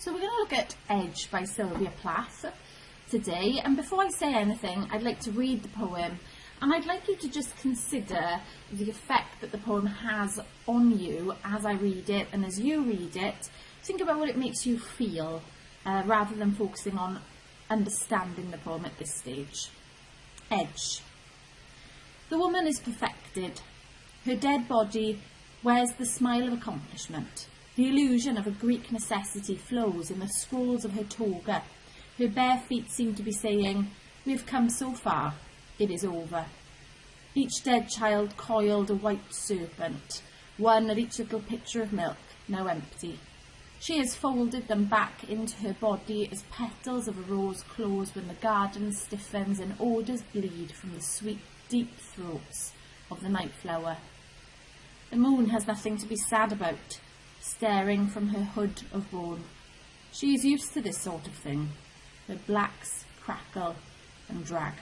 So we're going to look at Edge by Sylvia Plath today, and before I say anything I'd like to read the poem, and I'd like you to just consider the effect that the poem has on you as I read it, and as you read it, think about what it makes you feel rather than focusing on understanding the poem at this stage. Edge. The woman is perfected. Her dead body wears the smile of accomplishment. The illusion of a Greek necessity flows in the scrolls of her toga. Her bare feet seem to be saying, "We have come so far, it is over." Each dead child coiled a white serpent, one at each little pitcher of milk, now empty. She has folded them back into her body as petals of a rose close when the garden stiffens and odours bleed from the sweet, deep throats of the night flower. The moon has nothing to be sad about, staring from her hood of bone. She is used to this sort of thing, where blacks crackle and drag.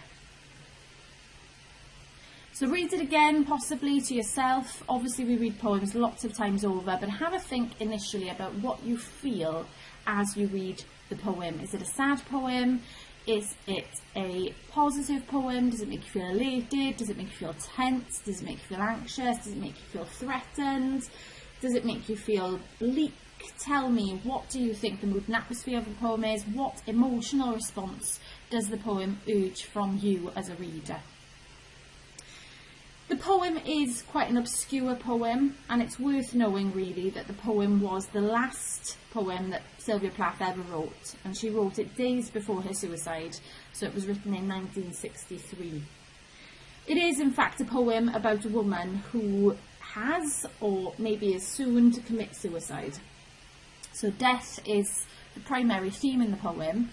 So read it again, possibly to yourself. Obviously we read poems lots of times over, but have a think initially about what you feel as you read the poem. Is it a sad poem? Is it a positive poem? Does it make you feel elated? Does it make you feel tense? Does it make you feel anxious? Does it make you feel threatened? Does it make you feel bleak? Tell me, what do you think the mood and atmosphere of the poem is? What emotional response does the poem urge from you as a reader? The poem is quite an obscure poem, and it's worth knowing really that the poem was the last poem that Sylvia Plath ever wrote, and she wrote it days before her suicide, so it was written in 1963. It is in fact a poem about a woman who has, or maybe is soon to commit suicide. So death is the primary theme in the poem.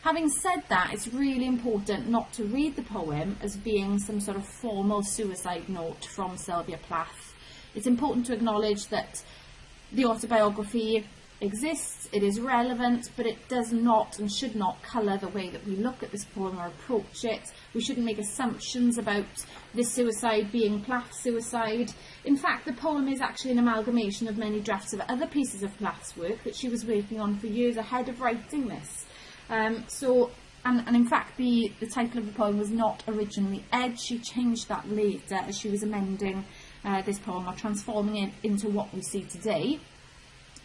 Having said that, it's really important not to read the poem as being some sort of formal suicide note from Sylvia Plath. It's important to acknowledge that the autobiography exists, it is relevant, but it does not and should not colour the way that we look at this poem or approach it. We shouldn't make assumptions about this suicide being Plath's suicide. In fact, the poem is actually an amalgamation of many drafts of other pieces of Plath's work that she was working on for years ahead of writing this. And in fact the title of the poem was not originally Edge. She changed that later as she was amending this poem or transforming it into what we see today,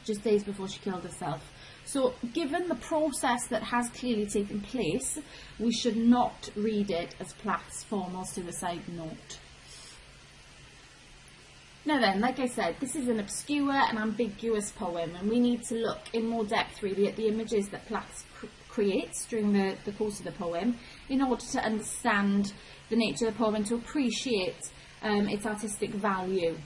just days before she killed herself. So given the process that has clearly taken place, we should not read it as Plath's formal suicide note. Now then, like I said, this is an obscure and ambiguous poem, and we need to look in more depth really at the images that Plath creates during the course of the poem in order to understand the nature of the poem and to appreciate its artistic value.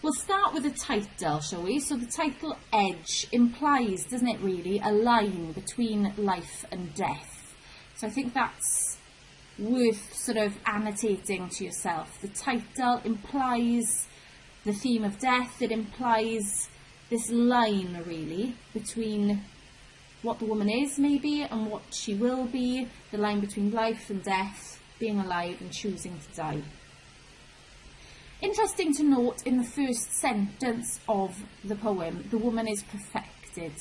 We'll start with the title, shall we? So the title Edge implies, doesn't it really, a line between life and death. So I think that's worth sort of annotating to yourself. The title implies the theme of death. It implies this line really between what the woman is maybe and what she will be, the line between life and death, being alive and choosing to die. Interesting to note in the first sentence of the poem, the woman is perfected.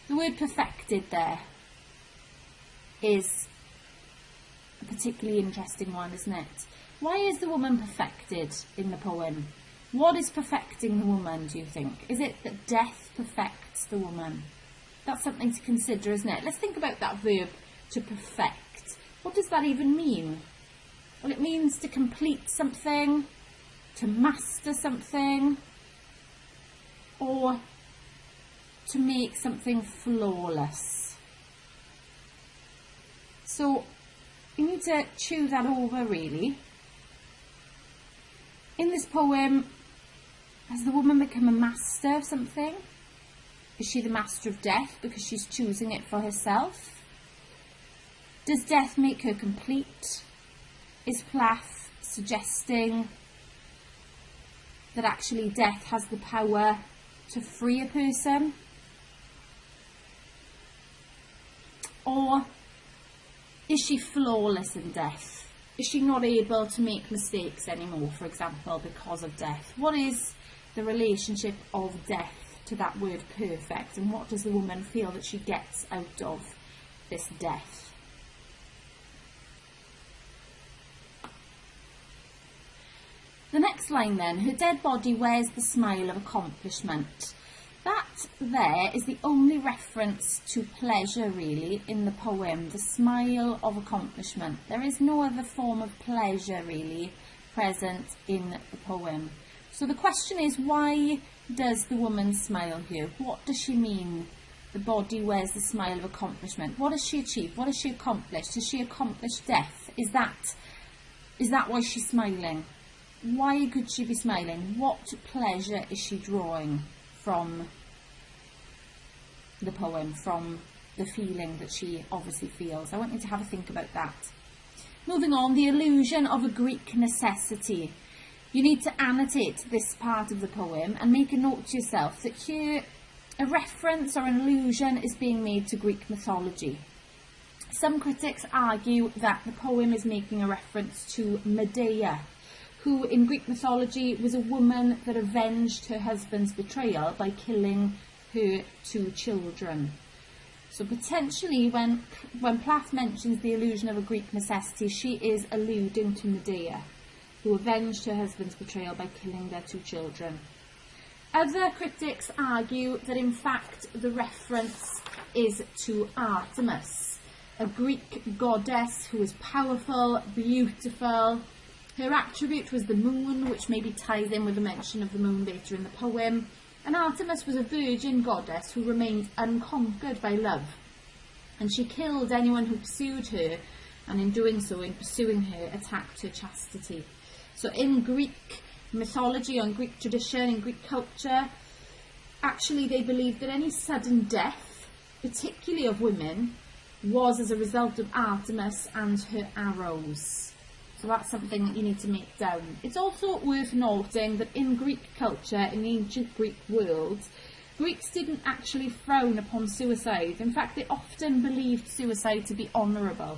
The word perfected there is a particularly interesting one, isn't it? Why is the woman perfected in the poem? What is perfecting the woman, do you think? Is it that death perfects the woman? That's something to consider, isn't it? Let's think about that verb, to perfect. What does that even mean? Well, it means to complete something, to master something, or to make something flawless. So you need to chew that over really. In this poem, has the woman become a master of something? Is she the master of death because she's choosing it for herself? Does death make her complete? Is Plath suggesting that actually death has the power to free a person? Or is she flawless in death? Is she not able to make mistakes anymore, for example, because of death? What is the relationship of death to that word perfect, and what does the woman feel that she gets out of this death? The next line then, her dead body wears the smile of accomplishment. That there is the only reference to pleasure really in the poem, the smile of accomplishment. There is no other form of pleasure really present in the poem. So the question is, why does the woman smile here? What does she mean? The body wears the smile of accomplishment. What has she achieved? What has she accomplished? Has she accomplished death? Is that why she's smiling? Why could she be smiling? What pleasure is she drawing from the poem, from the feeling that she obviously feels? I want you to have a think about that. Moving on, the illusion of a Greek necessity. You need to annotate this part of the poem and make a note to yourself that here a reference or an allusion is being made to Greek mythology. Some critics argue that the poem is making a reference to Medea, who in Greek mythology was a woman that avenged her husband's betrayal by killing her 2 children. So potentially when Plath mentions the illusion of a Greek necessity, she is alluding to Medea, who avenged her husband's betrayal by killing their 2 children. Other critics argue that in fact the reference is to Artemis, a Greek goddess who was powerful, beautiful. Her attribute was the moon, which maybe ties in with the mention of the moon later in the poem. And Artemis was a virgin goddess who remained unconquered by love. And she killed anyone who pursued her, and in doing so, in pursuing her, attacked her chastity. So in Greek mythology, or in Greek tradition, in Greek culture, actually they believed that any sudden death, particularly of women, was as a result of Artemis and her arrows. So that's something that you need to make down. It's also worth noting that in Greek culture, in the ancient Greek world, Greeks didn't actually frown upon suicide. In fact, they often believed suicide to be honourable.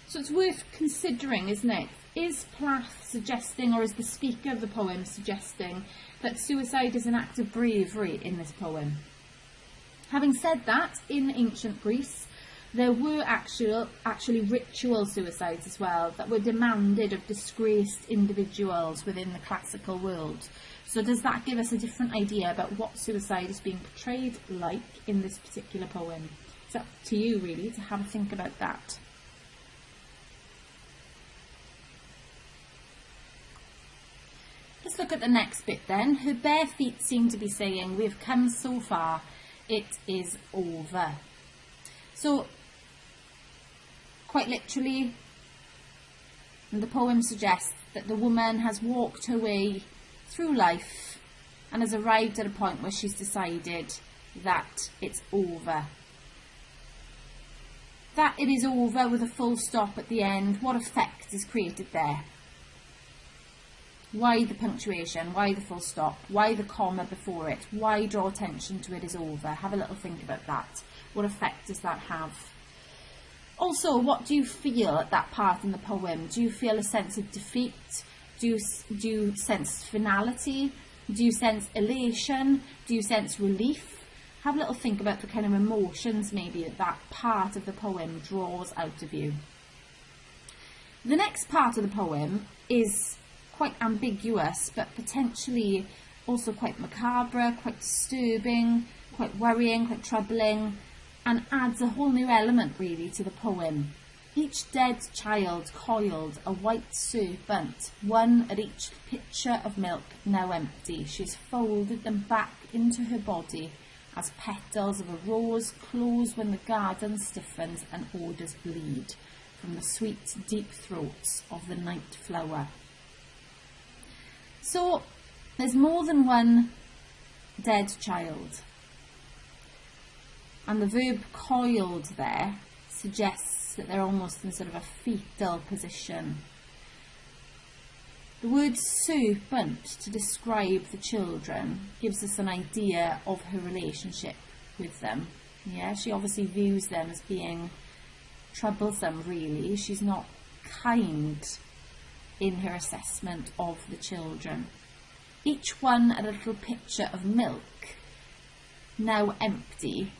So it's worth considering, isn't it? Is Plath suggesting, or is the speaker of the poem suggesting, that suicide is an act of bravery in this poem? Having said that, in ancient Greece, there were actually ritual suicides as well that were demanded of disgraced individuals within the classical world. So does that give us a different idea about what suicide is being portrayed like in this particular poem? It's up to you really to have a think about that. Let's look at the next bit then. Her bare feet seem to be saying, "We have come so far, it is over." So quite literally, the poem suggests that the woman has walked her way through life and has arrived at a point where she's decided that it's over. That it is over with a full stop at the end, what effect is created there? Why the punctuation? Why the full stop? Why the comma before it? Why draw attention to it is over? Have a little think about that. What effect does that have? Also, what do you feel at that part in the poem? Do you feel a sense of defeat? Do you sense finality? Do you sense elation? Do you sense relief? Have a little think about the kind of emotions maybe that part of the poem draws out of you. The next part of the poem is quite ambiguous, but potentially also quite macabre, quite disturbing, quite worrying, quite troubling, and adds a whole new element really to the poem. Each dead child coiled a white serpent, one at each pitcher of milk now empty. She's folded them back into her body as petals of a rose close when the garden stiffens and odours bleed from the sweet deep throats of the night flower. So there's more than one dead child. And the verb coiled there suggests that they're almost in sort of a fetal position. The word serpent to describe the children gives us an idea of her relationship with them. Yeah, she obviously views them as being troublesome really. She's not kind in her assessment of the children. Each one a little pitcher of milk now empty,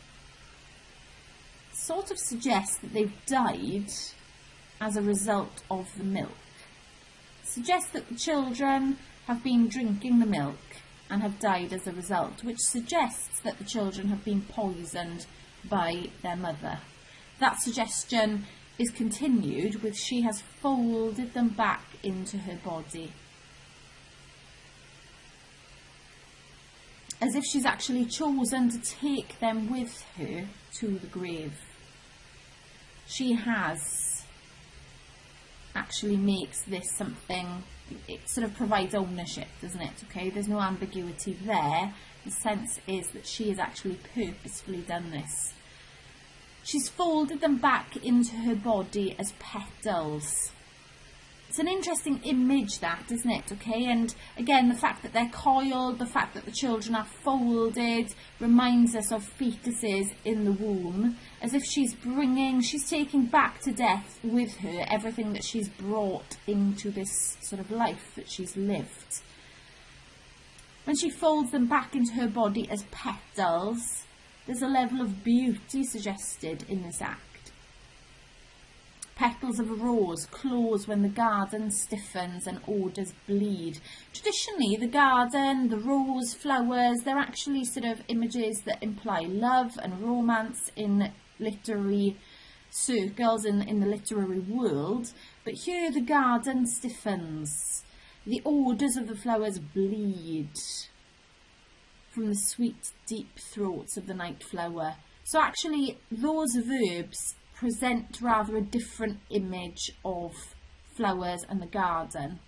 sort of suggests that they've died as a result of the milk. Suggests that the children have been drinking the milk and have died as a result, which suggests that the children have been poisoned by their mother. That suggestion is continued with she has folded them back into her body, as if she's actually chosen to take them with her to the grave. She has actually makes this something, it sort of provides ownership, doesn't it? Okay, there's no ambiguity there. The sense is that she has actually purposefully done this. She's folded them back into her body as petals. It's an interesting image, that, isn't it? Okay, and again, the fact that they're coiled, the fact that the children are folded, reminds us of fetuses in the womb, as if she's taking back to death with her everything that she's brought into this sort of life that she's lived. When she folds them back into her body as petals, there's a level of beauty suggested in this act. Petals of a rose close when the garden stiffens and odours bleed. Traditionally, the garden, the rose, flowers, they're actually sort of images that imply love and romance in literary circles, in the literary world. But here the garden stiffens. The odours of the flowers bleed from the sweet, deep throats of the night flower. So actually, those verbs present rather a different image of flowers and the garden.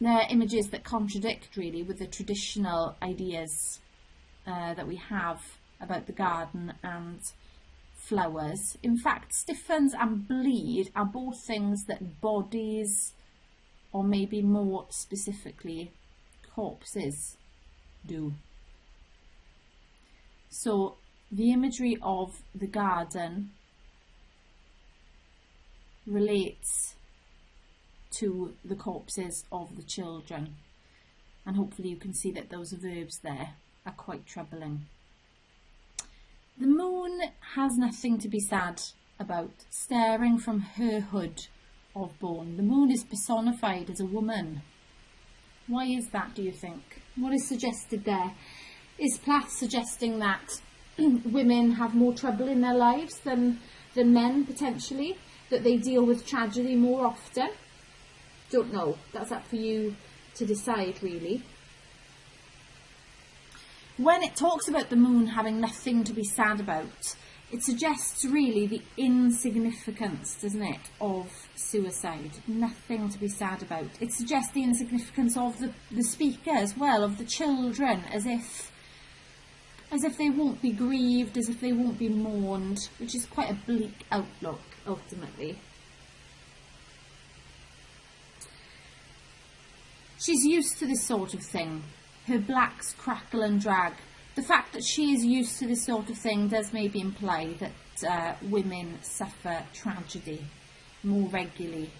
They're images that contradict really with the traditional ideas that we have about the garden and flowers. In fact, stiffens and bleed are both things that bodies, or maybe more specifically corpses, do. So the imagery of the garden relates to the corpses of the children, and hopefully you can see that those verbs there are quite troubling. The moon has nothing to be sad about, staring from her hood of bone. The moon is personified as a woman. Why is that, do you think? What is suggested there? Is Plath suggesting that women have more trouble in their lives than men, potentially? That they deal with tragedy more often? Don't know. That's up for you to decide, really. When it talks about the moon having nothing to be sad about, it suggests really the insignificance, doesn't it, of suicide. Nothing to be sad about. It suggests the insignificance of the speaker as well, of the children, as if they won't be grieved, as if they won't be mourned, which is quite a bleak outlook, ultimately. She's used to this sort of thing. Her blacks crackle and drag. The fact that she is used to this sort of thing does maybe imply that women suffer tragedy more regularly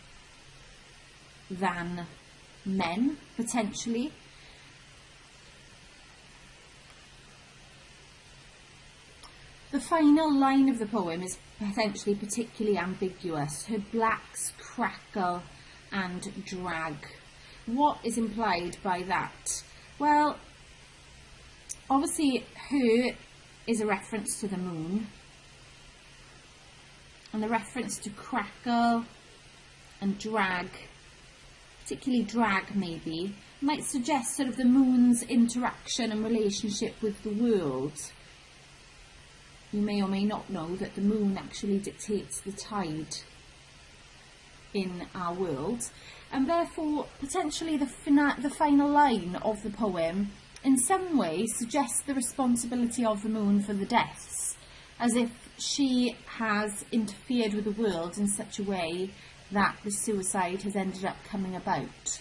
than men, potentially. The final line of the poem is potentially particularly ambiguous. Her blacks crackle and drag. What is implied by that? Well, obviously her is a reference to the moon, and the reference to crackle and drag, particularly drag maybe, might suggest sort of the moon's interaction and relationship with the world. You may or may not know that the moon actually dictates the tide in our world, and therefore potentially the final line of the poem in some way suggests the responsibility of the moon for the deaths, as if she has interfered with the world in such a way that the suicide has ended up coming about.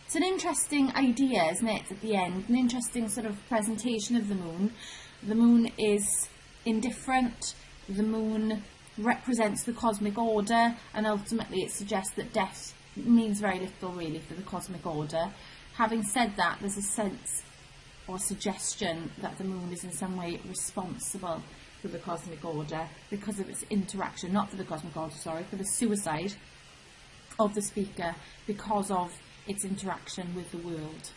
It's an interesting idea, isn't it, at the end, an interesting sort of presentation of the moon. The moon is indifferent, the moon represents the cosmic order, and ultimately it suggests that death means very little really for the cosmic order. Having said that, there's a sense or suggestion that the moon is in some way responsible for the cosmic order because of its interaction, not for the cosmic order, sorry, for the suicide of the speaker because of its interaction with the world.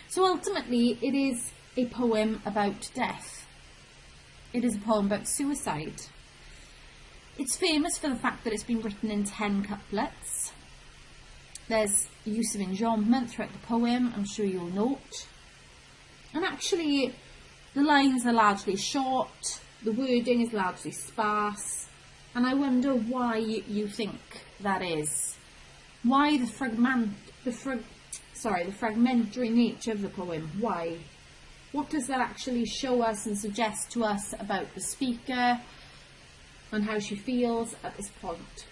So ultimately, it is a poem about death. It is a poem about suicide. It's famous for the fact that it's been written in 10 couplets. There's use of enjambment throughout the poem, I'm sure you'll note. And actually, the lines are largely short, the wording is largely sparse, and I wonder why you think that is. Why the fragmentary nature of the poem? Why? What does that actually show us and suggest to us about the speaker and how she feels at this point?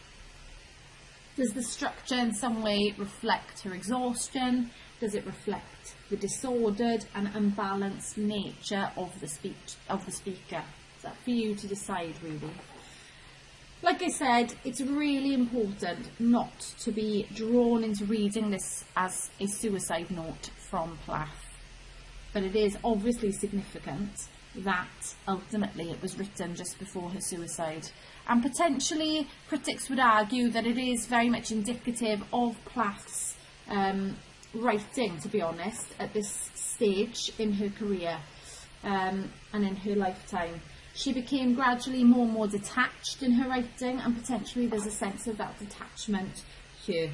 Does the structure in some way reflect her exhaustion? Does it reflect the disordered and unbalanced nature of the speaker? Is that for you to decide, really? Like I said, it's really important not to be drawn into reading this as a suicide note from Plath. But it is obviously significant that ultimately it was written just before her suicide. And potentially critics would argue that it is very much indicative of Plath's writing, to be honest, at this stage in her career and in her lifetime. She became gradually more and more detached in her writing, and potentially there's a sense of that detachment here.